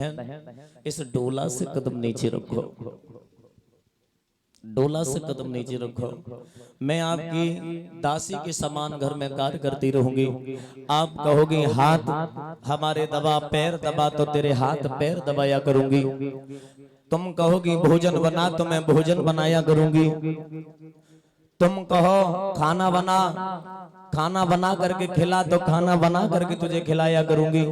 इस डोला से कदम नीचे रखो, डोला से कदम नीचे रखो। मैं आपकी दासी के समान घर में कार्य करती रहूंगी। आप कहोगी हाथ हमारे दबा, पैर दबा, तो तेरे हाथ पैर दबाया करूंगी। तुम कहोगी भोजन बना, तो मैं भोजन बनाया करूंगी। तुम कहो खाना बना, खाना बना करके खिला, तो खाना बना करके तुझे खिलाया करूंगी।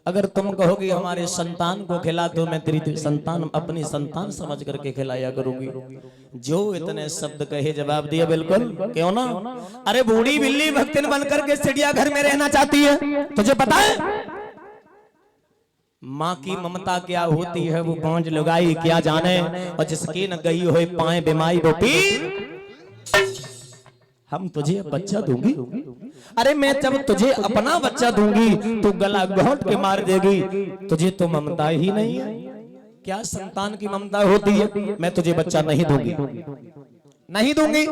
अगर तुम कहोगी हमारे संतान को खिला, तो मैं तेरी संतान अपनी संतान समझ करके खिलाया करूंगी। जो इतने शब्द कहे जवाब दिया बिल्कुल क्यों ना। अरे बूढ़ी बिल्ली भक्तिन बन करके चिड़ियाघर में रहना चाहती है, तुझे पता है माँ की ममता क्या होती है, वो पहुंच लगाई क्या जाने। और जिसकी न गई हो पाए बिमाई वो पीर, हम तुझे बच्चा दूंगी। अरे मैं जब तुझे अपना बच्चा दूंगी तो गला घोंट के मार देगी, तुझे तो ममता ही नहीं है। क्या संतान की ममता होती है। मैं तुझे बच्चा नहीं दूंगी, नहीं दूंगी।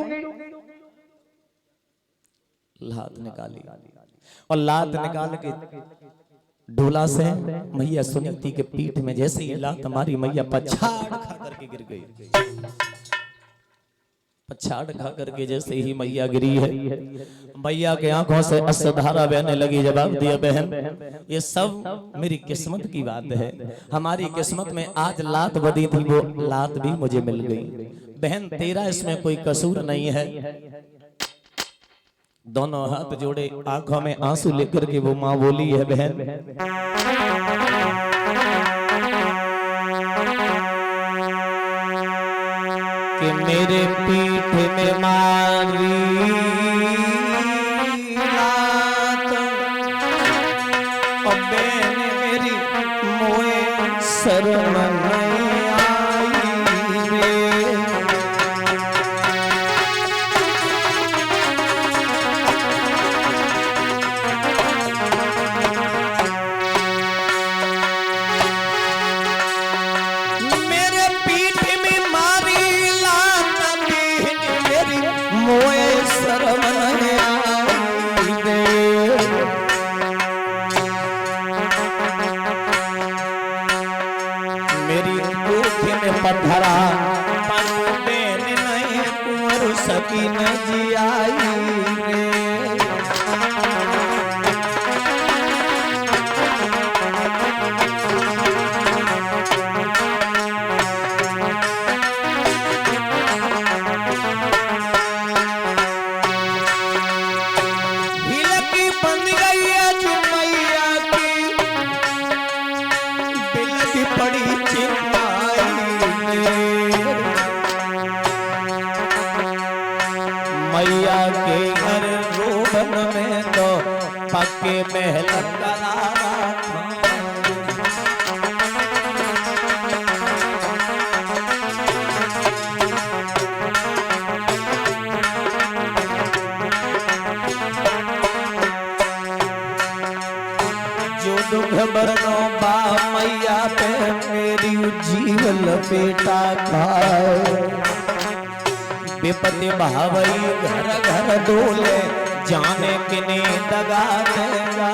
लात निकाली और लात निकाल के डोला से मैया सुनीति के पीठ में जैसे ही लात हमारी मैया पछाड़ खा करके गिर गई। पछाड़ खा करके जैसे ही मैया गिरी है, मैया के आंखों से अश्रुधारा बहने लगी। जवाब दिया बहन ये सब मेरी किस्मत की बात है। हमारी किस्मत में आज लात बदी थी, वो लात भी मुझे मिल गई। बहन तेरा इसमें कोई कसूर नहीं है। दोनों हाथ जोड़े आंखों में आंसू लेकर के वो माँ बोली है बहन कि मेरे पीठ में मारी लात और बहन मेरी मोए शर्म नहीं आई रे। मेरे पीठ में मारी मोए शर्म नहीं आई रे। मेरी गोद में पत्थरा बेन नहीं कुंवर सकी न जी आई रे। मैया के घर रोबन में तो पक्के महल करारा जो दुख बरनो बा मैया पे मेरी जीवन बेटा खाए। विपत्ति भावई घर घर डोले जाने किने दगा देगा।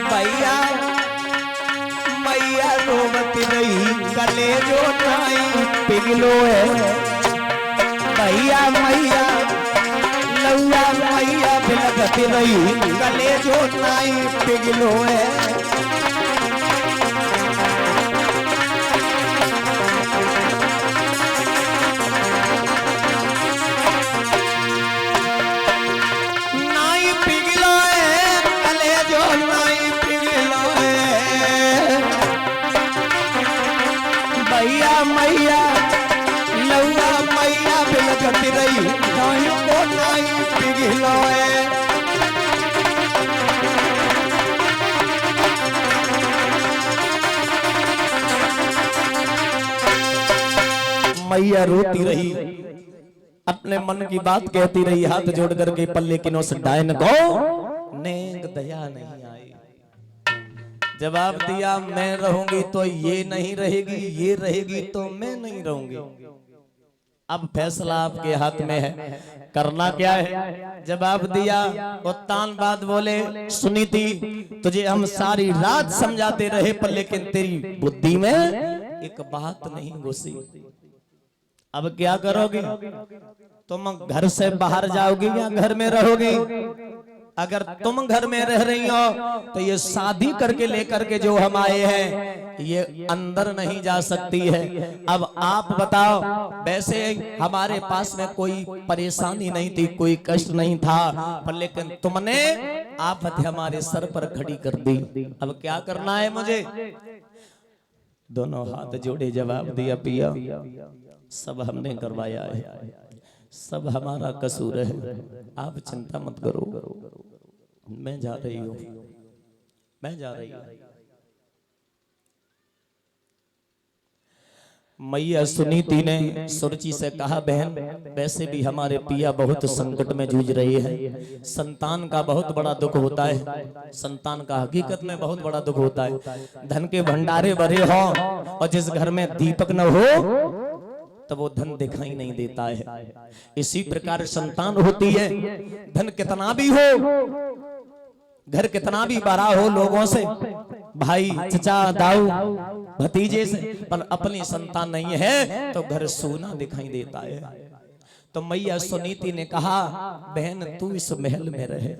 भैया रोवती रही कले जो नाई पिघलो है भैया मैया लौया मैया बिलखती रही कले जो नाई पिघलो है। मैया लौया मैया बिलखती रही नाई को नाई पिघलो है। मैया रोती रही अपने मन की बात कहती रही हाथ जोड़ करके पल्ले किनो से डायन को नेक दया नहीं आई। जवाब दिया मैं रहूंगी तो ये नहीं रहेगी, ये रहेगी तो मैं नहीं रहूंगी। अब फैसला आपके हाथ में है, करना क्या है। जवाब दिया उत्तान बात बोले सुनीति तुझे हम सारी रात समझाते रहे पर लेकिन तेरी बुद्धि में एक बात नहीं घुसी। अब क्या करोगे, तुम घर से बाहर जाओगी या घर में रहोगी। अगर तुम घर में रह रही हो तो ये शादी करके लेकर के जो हम आए हैं ये अंदर नहीं जा सकती है। अब आप बताओ, वैसे हमारे पास में कोई परेशानी नहीं थी, कोई कष्ट नहीं था, पर लेकिन तुमने आफत हमारे सर पर खड़ी कर दी। अब क्या करना है मुझे। दोनों हाथ जोड़े जवाब दिया पिया सब हमने करवाया है, सब हमारा कसूर है, आप चिंता मत करो, मैं जा रही हूँ, मैं जा रही हूँ। मैया सुनीति ने सुरची से कहा बहन वैसे भी हमारे पिया बहुत संकट में जूझ रहे हैं। संतान का बहुत बड़ा दुख होता है, संतान का हकीकत में बहुत बड़ा दुख होता है। धन के भंडारे भरे हो और जिस घर में दीपक न हो तब वो धन दिखाई नहीं देता है। इसी प्रकार संतान होती है, धन कितना भी हो, घर कितना भी भरा हो लोगों से, भाई चचा दाऊ भतीजे से, पर अपनी संतान नहीं है तो घर सूना दिखाई देता है। तो मैया सुनीति ने कहा बहन तू इस महल में रहे,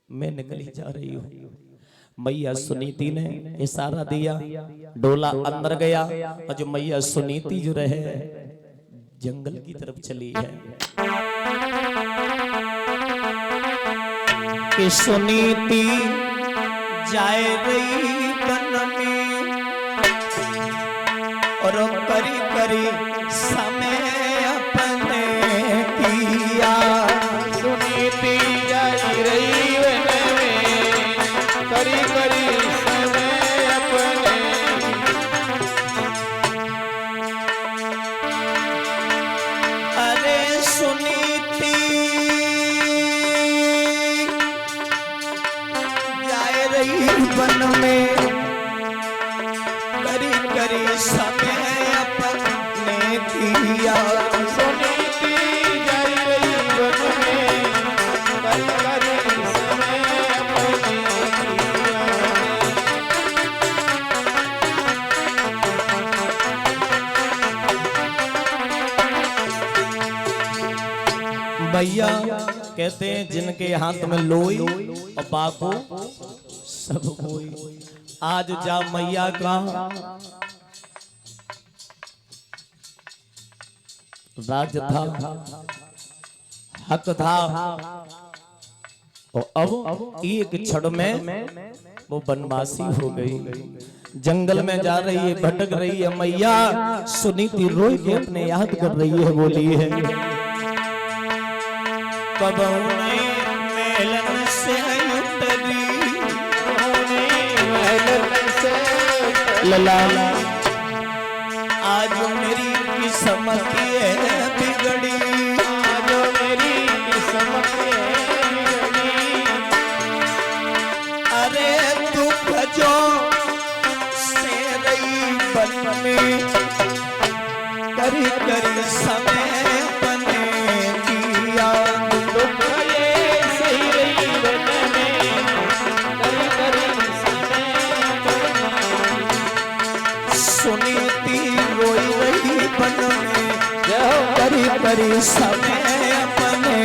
मैं निकली जा रही हूँ। मैया सुनीति ने इशारा दिया, डोला अंदर गया और जो मैया सुनीति जो रहे जंगल की तरफ चली है। कि सुनीति जाए रही वन में और करी करी समय अपने किया। सुनीति जाए रही वन में करी करी समय अपने। अरे सुनीति जाए रही वन में करी करी समय अपने किया। सुनीति जाए रही वन में करी करी समय अपने किया। भैया कहते हैं जिनके हाथ में लोई और बाको सब कोई। आज जा मैया का राज था, हक था और अब एक क्षण में वो बनवासी हो गई। जंगल में जा रही है, भटक रही है। मैया सुनीति रोई के अपने याद कर रही है, बोली है कब मेलन से उतरी लला आज मेरी किस्मत है बिगड़ी, आज मेरी किस्मत बिगड़ी। अरे दुख जो से रही बन में करी करी समय बने किया। दुख ये सही रही वन में करी करी समय अपने। करी समय अपने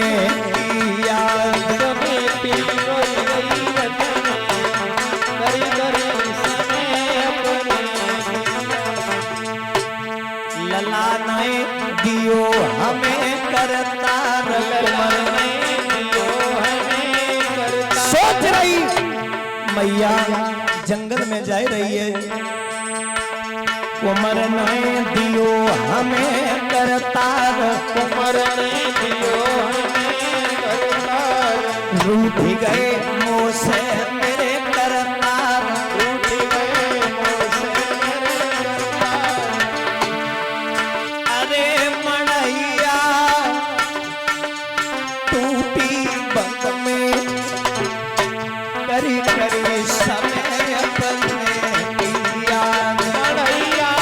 की याद समेटी रोई गई वतन करी करी समय अपने लला नए दियो हमें करता रकुमर दियो हमें करता सोच रही मैया जंगल में जा रही है कुमर नए दियो हमें करता कुमर ने दियो हमें करतार रूठी गए मुँह से मेरे करतार रूठ गए मोसे मेरे करतार अरे मड़ैया टूटी बंद में करी करी समय अपने की याद लड़ैया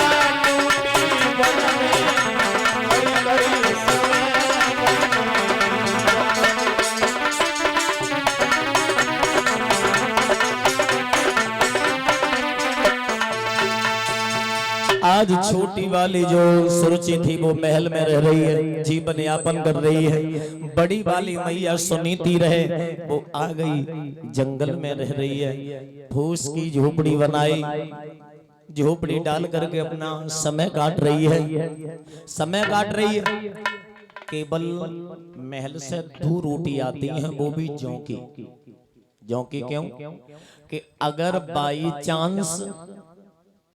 टूटी बन में करी करी समय आज छोटी वाली जो सुरुचि थी वो महल में रह रही है, जीवन यापन कर रही है। बड़ी वाली मैया सुनीति रहे वो आ गई जंगल में रह रही है। फूस की झोपड़ी बनाई, झोपड़ी डाल करके अपना समय काट रही है, समय काट रही है। केवल महल से 2 रोटी आती हैं, वो भी जौ की। क्यों कि अगर बाई चांस